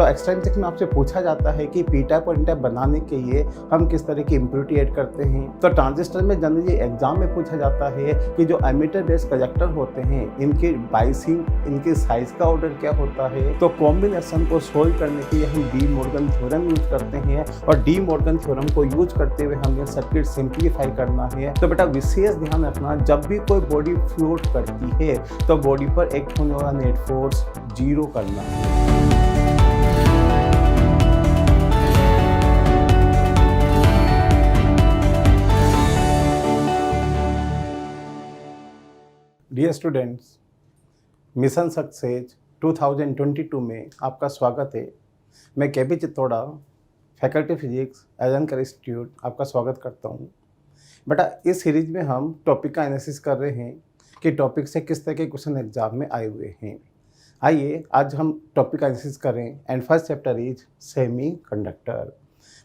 तो एक्सट्रिंसिक में आपसे पूछा जाता है कि पी टाइप और एन टाइप बनाने के लिए हम किस तरह की इम्प्योरिटी ऐड करते हैं। तो ट्रांजिस्टर में जनरली एग्जाम में पूछा जाता है कि जो एमिटर बेस्ड कलेक्टर होते हैं इनके बाइसिंग, इनके साइज का ऑर्डर क्या होता है। तो कॉम्बिनेशन को सोल्व करने के लिए हम डी मॉर्गन थ्योरम यूज करते हैं और डी मॉर्गन थ्योरम को यूज करते हुए हमें सर्किट सिंप्लीफाई करना है। तो बेटा विशेष ध्यान रखना, जब भी कोई बॉडी फ्लोट करती है तो बॉडी पर एक्ट होने वाला नेट फोर्स 0 करना है। डियर स्टूडेंट्स, मिशन सक्सेस 2022 में आपका स्वागत है। मैं K P Chittora, faculty physics, एजनकर इंस्टीट्यूट आपका स्वागत करता हूँ। बेटा इस सीरीज में हम टॉपिक का एनालिसिस कर रहे हैं कि टॉपिक से किस तरह के क्वेश्चन एग्जाम में आए हुए हैं। आइए आज हम टॉपिक का एनालिसिस करें and first chapter is semi conductor.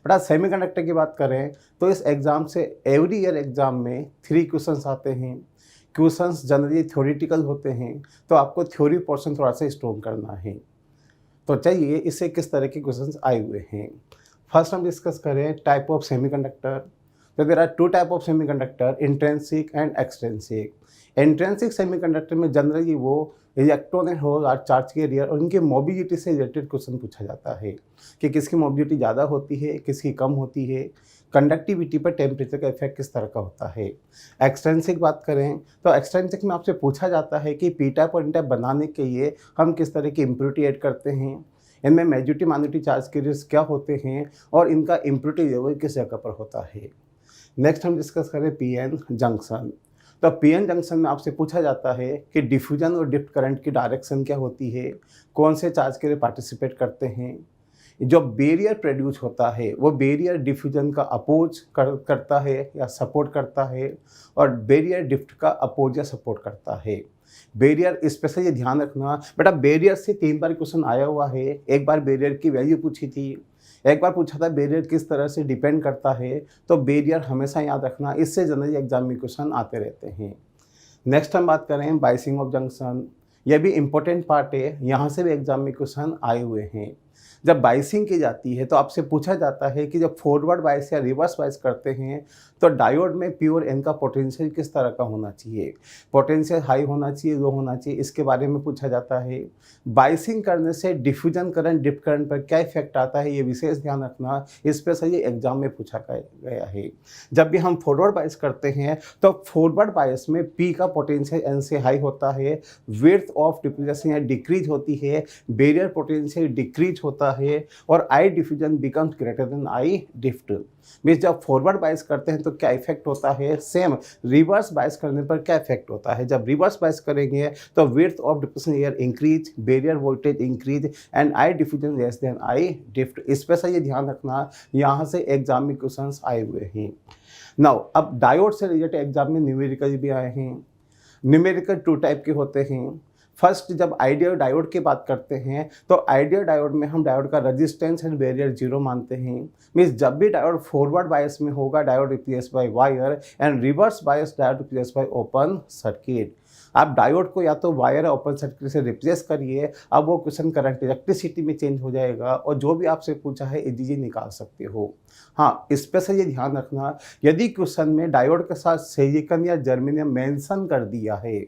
बेटा सेमी कंडक्टर की बात करें तो इस एग्ज़ाम से एवरी ईयर एग्ज़ाम में 3 क्वेश्चंस आते हैं। क्वेश्चंस जनरली थ्योरेटिकल होते हैं, तो आपको थ्योरी पोर्शन थोड़ा सा स्ट्रॉन्ग करना है। तो चाहिए इससे किस तरह के क्वेश्चंस आए हुए हैं। फर्स्ट हम डिस्कस करें टाइप ऑफ सेमीकंडक्टर। तो there are 2 type of semiconductor, intrinsic and extrinsic. Intrinsic semiconductor में जनरली वो electron and hole are charge carrier और उनकी मोबिलिटी से रिलेटेड क्वेश्चन पूछा जाता है कि किसकी मोबिलिटी ज़्यादा होती है, किसकी कम होती है, कंडक्टिविटी पर टेम्परेचर का इफेक्ट किस तरह का होता है। एक्सट्रिंसिक बात करें तो एक्सट्रिंसिक में आपसे पूछा जाता है कि पी टाइप और एन टाइप बनाने के लिए हम किस तरह की इम्प्योरिटी ऐड करते हैं, इनमें मेजॉरिटी माइनॉरिटी चार्ज कैरियर्स क्या होते हैं और इनका इम्प्योरिटी लेवल किस जगह पर होता है। नेक्स्ट हम डिस्कस करें पीएन जंक्शन। तो पीएन जंक्शन में आपसे पूछा जाता है कि डिफ्यूजन और ड्रिफ्ट करंट की डायरेक्शन क्या होती है, कौन से चार्ज कैरियर पार्टिसिपेट करते हैं। जो बैरियर प्रोड्यूस होता है वो बैरियर डिफ्यूजन का अपोज करता है या सपोर्ट करता है और बैरियर ड्रिफ्ट का अपोज या सपोर्ट करता है। बैरियर स्पेशली ध्यान रखना बेटा, बैरियर से 3 बार क्वेश्चन आया हुआ है। एक बार बैरियर की वैल्यू पूछी थी, एक बार पूछा था बैरियर किस तरह से डिपेंड करता है। तो बैरियर हमेशा याद रखना, इससे जनरली एग्जाम में क्वेश्चन आते रहते हैं। नेक्स्ट हम बात करें बाइसिंग ऑफ जंक्शन। यह भी इम्पोर्टेंट पार्ट है, यहाँ से भी एग्जाम में क्वेश्चन आए हुए हैं। जब बाइसिंग की जाती है तो आपसे पूछा जाता है कि जब फॉरवर्ड बाइस या रिवर्स बाइस करते हैं तो डायोड में पी और एन का पोटेंशियल किस तरह का होना चाहिए, पोटेंशियल हाई होना चाहिए, लो होना चाहिए, इसके बारे में पूछा जाता है। बाइसिंग करने से डिफ्यूजन करंट, ड्रिफ्ट करंट पर क्या इफेक्ट आता है, ये विशेष ध्यान रखना, स्पेशली एग्जाम में पूछा गया है। जब भी हम फॉरवर्ड बाइस करते हैं तो फॉरवर्ड बाइस में पी का पोटेंशियल एन से हाई होता है, विड्थ ऑफ डिफ्यूजन या डिक्रीज होती है, बैरियर पोटेंशियल डिक्रीज होता है और I diffusion becomes greater than I drift. Means जब फॉरवर्ड बाइस करते हैं तो क्या इफेक्ट होता है, सेम रिवर्स बाइस करने पर क्या इफेक्ट होता है। जब रिवर्स बाइस करेंगे तो width of diffusion are increase, barrier voltage increase and I diffusion less than I drift. इस पर से ये ध्यान रखना, यहाँ से एग्जाम में क्वेश्चंस आए हुए हैं। नाउ अब डायोड से रिलेटेड एग्जाम में न्यूमेरिकल भी आए हैं। न्यूमेरिकल 2 टाइप के होते हैं। फर्स्ट, जब आइडियल डायोड की बात करते हैं तो आइडियल डायोड में हम डायोड का रेजिस्टेंस एंड बैरियर 0 मानते हैं। मीन्स जब भी डायोड फॉरवर्ड बायस में होगा diode replace by wire and reverse bias diode replace by open circuit. आप डायोड को या तो वायर या ओपन सर्किट से रिप्लेस करिए, अब वो क्वेश्चन करंट इलेक्ट्रिसिटी में चेंज हो जाएगा और जो भी आपसे पूछा है इजीली निकाल सकते हो। हाँ, इस पर से ये ध्यान रखना, यदि क्वेश्चन में डायोड के साथ सिलिकॉन या जर्मेनियम मेंशन कर दिया है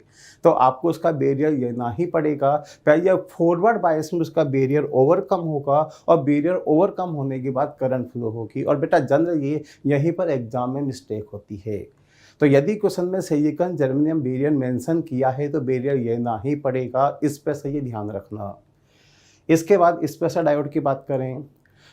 तो आपको उसका बैरियर लेना ही पड़ेगा। पहले फॉरवर्ड बायस में उसका बैरियर ओवरकम होगा और बैरियर ओवरकम होने के बाद करंट फ्लो होगी। और बेटा जनरली यहीं पर एग्जाम में मिस्टेक होती है। तो यदि क्वेश्चन में सिलिकॉन जर्मेनियम बैरियर मेंशन किया है तो बैरियर लेना ही पड़ेगा, इस पर से ये ध्यान रखना। इसके बाद स्पेशल डायोड की बात करें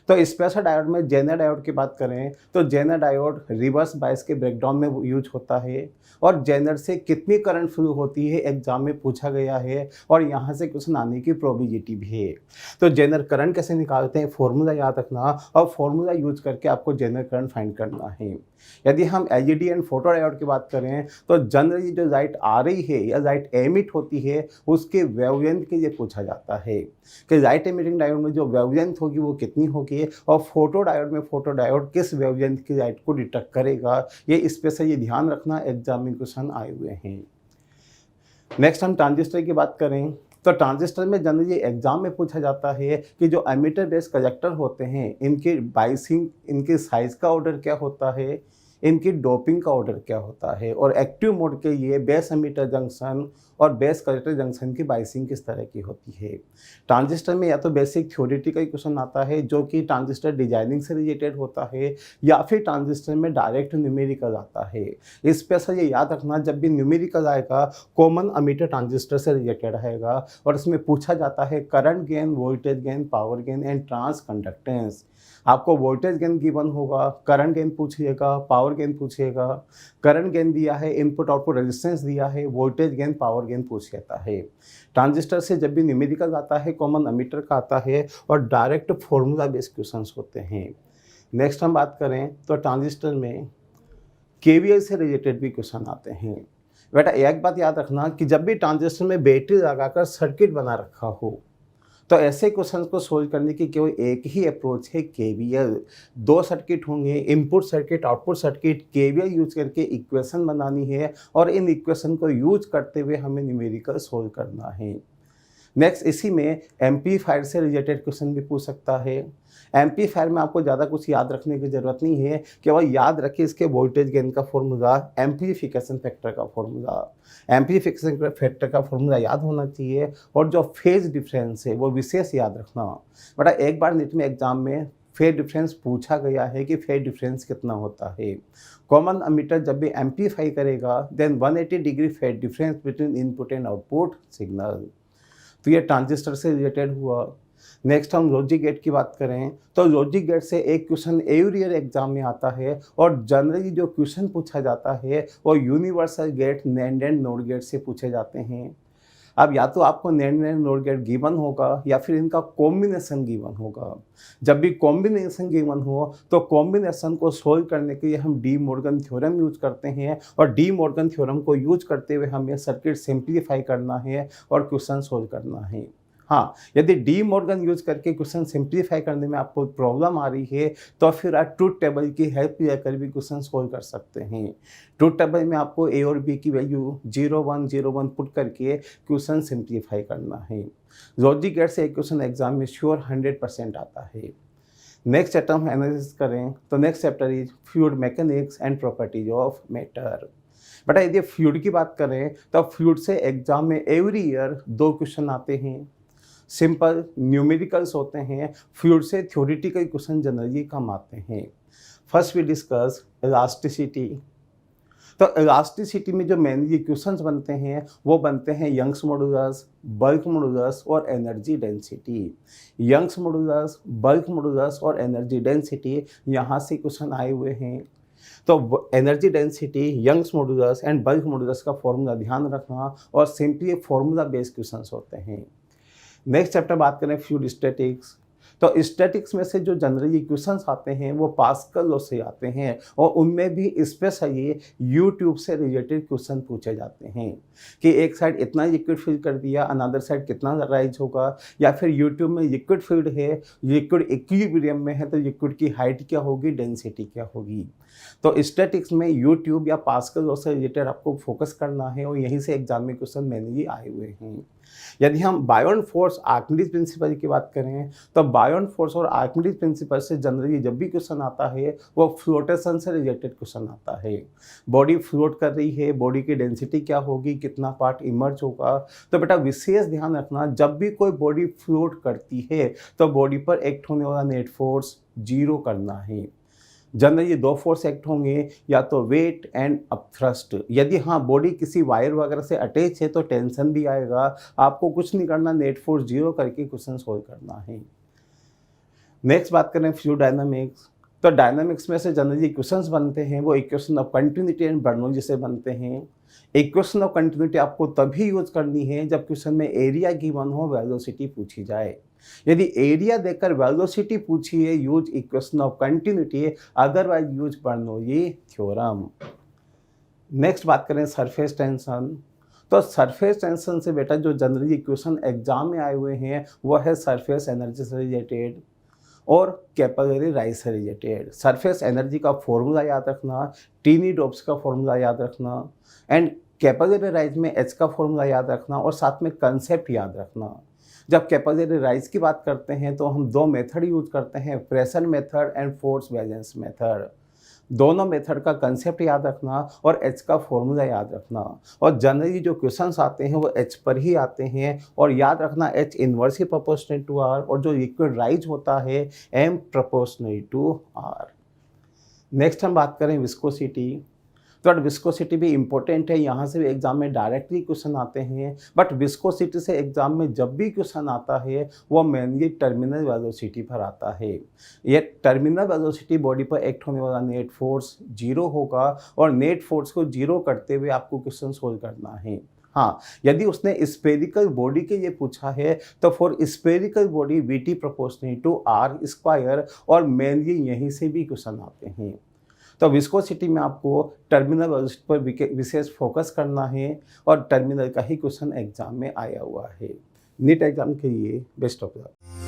तो स्पेशल डायोड में जेनर डायोड की बात करें तो जेनर डायोड रिवर्स बायस के ब्रेकडाउन में यूज होता है और जेनर से कितनी करंट फ्लो होती है एग्जाम में पूछा गया है और यहाँ से क्वेश्चन आने की प्रोबेबिलिटी भी है। तो जेनर करंट कैसे निकालते हैं, फॉर्मूला याद रखना और फॉर्मूला यूज करके आपको जेनर करंट फाइंड करना है। यदि हम एलईडी एंड फोटो डायोड की बात करें तो जनरली जो लाइट आ रही है या लाइट एमिट होती है उसके वेवलेंथ के लिए पूछा जाता है कि लाइट एमिटिंग डायोड में जो वेवलेंथ होगी वो कितनी होगी और फोटो डायोड में फोटो डायोड किस वेवलेंथ की लाइट को डिटेक्ट करेगा। ये स्पेशली ध्यान रखना, एग्जाम में क्वेश्चन आए हुए हैं। नेक्स्ट हम ट्रांजिस्टर की बात करें तो ट्रांजिस्टर में जनरली एग्जाम में पूछा जाता है कि जो एमिटर बेस कलेक्टर होते हैं इनकी बाइसिंग, इनके साइज़ का ऑर्डर क्या होता है, इनकी डोपिंग का ऑर्डर क्या होता है, और एक्टिव मोड के लिए बेस एमिटर जंक्शन और बेस कलेक्टर जंक्शन की बाइसिंग किस तरह की होती है। ट्रांजिस्टर में या तो बेसिक थ्योरेटिकल क्वेश्चन आता है जो कि ट्रांजिस्टर डिजाइनिंग से रिलेटेड होता है, या फिर ट्रांजिस्टर में डायरेक्ट न्यूमेरिकल आता है। स्पेशल ये याद रखना, जब भी न्यूमेरिकल आएगा कॉमन एमिटर ट्रांजिस्टर से रिलेटेड रहेगा, और इसमें पूछा जाता है current gain, voltage gain, power gain and transconductance. आपको वोल्टेज गेन गिवन होगा, करंट गेन पूछिएगा, पावर गेन पूछिएगा। करंट गेन दिया है, इनपुट आउटपुट रेजिस्टेंस दिया है, वोल्टेज गेन, पावर गेन पूछ लेता है। ट्रांजिस्टर से जब भी न्यूमेरिकल आता है कॉमन एमीटर का आता है, और डायरेक्ट फॉर्मूला बेस्ड क्वेश्चंस होते हैं। नेक्स्ट हम बात करें तो ट्रांजिस्टर में केवीएल से रिलेटेड भी क्वेश्चन आते हैं। बेटा एक बात याद रखना कि जब भी ट्रांजिस्टर में बैटरी लगाकर सर्किट बना रखा हो तो ऐसे क्वेश्चन को सोल्व करने की केवल एक ही अप्रोच है, केवीएल। दो सर्किट होंगे, input circuit, output circuit, KVL use करके इक्वेशन बनानी है, और इन इक्वेशन को यूज करते हुए हमें न्यूमेरिकल सोल्व करना है। नेक्स्ट इसी में एम्पलीफायर से रिलेटेड क्वेश्चन भी पूछ सकता है। एम्पलीफायर में आपको ज़्यादा कुछ याद रखने की ज़रूरत नहीं है, केवल याद रखिए इसके वोल्टेज गेन का फॉर्मूला, एम्पलीफिकेशन फैक्टर का फॉर्मूला। एम्पलीफिकेशन फैक्टर का फॉर्मूला याद होना चाहिए, और जो फेज डिफरेंस है वो विशेष याद रखना। बेटा एक बार नीट में एग्जाम में फेज डिफरेंस पूछा गया है कि फेज डिफरेंस कितना होता है। कॉमन एमीटर जब भी एम्पलीफाई करेगा then 180 degree phase difference between input and output signal. तो ये ट्रांजिस्टर से रिलेटेड हुआ। नेक्स्ट हम लॉजिक गेट की बात करें तो लॉजिक गेट से एक क्वेश्चन एवरी ईयर एग्जाम में आता है, और जनरली जो क्वेश्चन पूछा जाता है वो universal gate, NAND and NOR gate से पूछे जाते हैं। अब या तो आपको NAND and NOR gate given होगा, या फिर इनका कॉम्बिनेशन गिवन होगा। जब भी कॉम्बिनेशन गिवन हो तो कॉम्बिनेशन को सोल्व करने के लिए हम डी मॉर्गन थ्योरम यूज करते हैं, और डी मॉर्गन थ्योरम को यूज करते हुए हमें सर्किट सिंप्लीफाई करना है और क्वेश्चन सोल्व करना है। हाँ, यदि डी मॉर्गन यूज करके क्वेश्चन सिंप्लीफाई करने में आपको प्रॉब्लम आ रही है तो फिर आप ट्रूथ टेबल की हेल्प लेकर भी क्वेश्चन सोल्व कर सकते हैं। ट्रूथ टेबल में आपको ए और बी की वैल्यू 0 1 0 1 पुट करके क्वेश्चन सिंप्लीफाई करना है। लॉजिक गेट से एक क्वेश्चन एग्जाम में श्योर 100% आता है। नेक्स्ट चैप्टर हम एनालिसिस करें तो next chapter is fluid mechanics and properties of matter. बेटा यदि फ्लूइड की बात करें तो फ्लूइड से एग्जाम में एवरी ईयर 2 क्वेश्चन आते हैं। सिंपल न्यूमेरिकल्स होते हैं। फ्लूइड से थ्योरेटिकल क्वेश्चन जनरली कम आते हैं। First we discuss elasticity. तो इलास्टिसिटी में जो मेनली क्वेश्चंस बनते हैं वो बनते हैं यंग्स मॉडुलस, बल्क मॉडुलस और energy density. Young's modulus, bulk modulus और एनर्जी डेंसिटी यहाँ से क्वेश्चन आए हुए हैं। तो energy density, Young's modulus and bulk modulus का फॉर्मूला ध्यान रखना, और सिंपली फॉर्मूला बेस्ड क्वेश्चंस होते हैं। नेक्स्ट चैप्टर बात करें फ्लूइड स्टैटिक्स। तो स्टैटिक्स में से जो जनरली क्वेश्चंस आते हैं वो पास्कल लॉ से आते हैं, और उनमें भी स्पेशली यूट्यूब से रिलेटेड क्वेश्चन पूछे जाते हैं कि एक साइड इतना लिक्विड फिल कर दिया, अनदर साइड कितना राइज होगा, या फिर यूट्यूब में लिक्विड फील्ड है, लिक्विड इक्विलिब्रियम में है तो लिक्विड की हाइट क्या होगी, डेंसिटी क्या होगी। तो स्टैटिक्स में यूट्यूब या पास्कल लॉ से रिलेटेड आपको फोकस करना है, और यहीं से एग्जाम में क्वेश्चन मेनली आए हुए हैं। यदि हम बायोन फोर्स आर्किमिडीज प्रिंसिपल की बात करें तो बायोन फोर्स और आर्किमिडीज प्रिंसिपल से जनरली जब भी क्वेश्चन आता है वो फ्लोटेशन से रिलेटेड क्वेश्चन आता है। बॉडी फ्लोट कर रही है, बॉडी की डेंसिटी क्या होगी, कितना पार्ट इमर्ज होगा। तो बेटा विशेष ध्यान रखना, जब भी कोई बॉडी फ्लोट करती है तो बॉडी पर एक्ट होने वाला नेट फोर्स 0 करना है। जनरली 2 फोर्स एक्ट होंगे, या तो वेट एंड अपथ्रस्ट। यदि हाँ बॉडी किसी वायर वगैरह से अटैच है तो टेंशन भी आएगा। आपको कुछ नहीं करना, नेट फोर्स 0 करके क्वेश्चन सोल्व करना है। नेक्स्ट बात करें फ्लूइड डायनामिक्स। तो डायनामिक्स में से जनरली क्वेश्चंस बनते हैं वो equation of continuity and Bernoulli से बनते हैं। इक्वेशन ऑफ कंटिन्यूटी आपको तभी यूज करनी है जब क्वेश्चन में एरिया गिवन हो, वेलोसिटी पूछी जाए। यदि एरिया देकर वेलोसिटी पूछी है use equation of continuity, otherwise use Bernoulli theorem. Next बात करें सरफेस टेंशन। तो सरफेस टेंशन से बेटा जो जनरली क्वेश्चन एग्जाम में आए हुए हैं वो है सरफेस एनर्जी से रिलेटेड और कैपिलरी राइज से रिलेटेड। सरफेस एनर्जी का फॉर्मूला याद रखना, टीनी डॉप्स का फॉर्मूला याद रखना, एंड कैपेसिटी राइज में एच का फॉर्मूला याद रखना और साथ में कंसेप्ट याद रखना। जब कैपेसिटी राइज की बात करते हैं तो हम दो मेथड यूज करते हैं, pressure method and force balance method. दोनों मेथड का कंसेप्ट याद रखना और एच का फॉर्मूला याद रखना। और जनरली जो क्वेश्चंस आते हैं वो एच पर ही आते हैं, और याद रखना H inversely proportional to R, और जो लिक्विड राइज होता है M proportional to R. Next हम बात करें विस्कोसिटी। तो विस्कोसिटी भी इंपॉर्टेंट है, यहाँ से भी एग्जाम में डायरेक्टली क्वेश्चन आते हैं, बट विस्कोसिटी से एग्जाम में जब भी क्वेश्चन आता है वो मेनली टर्मिनल वेलोसिटी पर आता है। ये टर्मिनल वेलोसिटी बॉडी पर एक्ट होने वाला नेट फोर्स 0 होगा, और नेट फोर्स को 0 करते हुए आपको क्वेश्चन सोल्व करना है। हाँ, यदि उसने स्पेरिकल बॉडी के लिए पूछा है तो for spherical body VT proportional to R square, और मेनली यहीं से भी क्वेश्चन आते हैं। तो विस्कोसिटी में आपको टर्मिनल वेलोसिटी पर विशेष फोकस करना है, और टर्मिनल का ही क्वेश्चन एग्जाम में आया हुआ है। नीट एग्जाम के लिए बेस्ट ऑफ लक।